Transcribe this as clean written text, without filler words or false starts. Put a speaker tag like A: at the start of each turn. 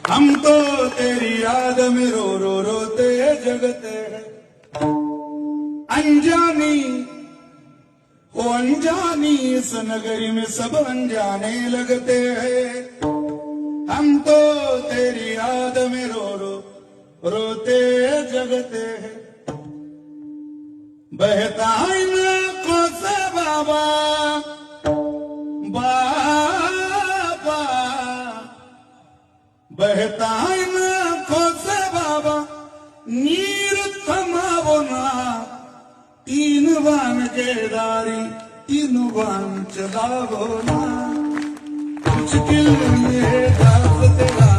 A: हम तो तेरी याद में रो रो रोते जगते हैं अनजानी हो अनजानी इस नगरी में सब अनजाने लगते हैं हम तो तेरी याद में रो रो रोते जगते हैं बहता इन आंखों से बाबा बाबा बहता इन आंखों से बाबा नीर थमावो ना तीन बान केदारी तीन बान चलावो ना मुश्किल में दास तेरा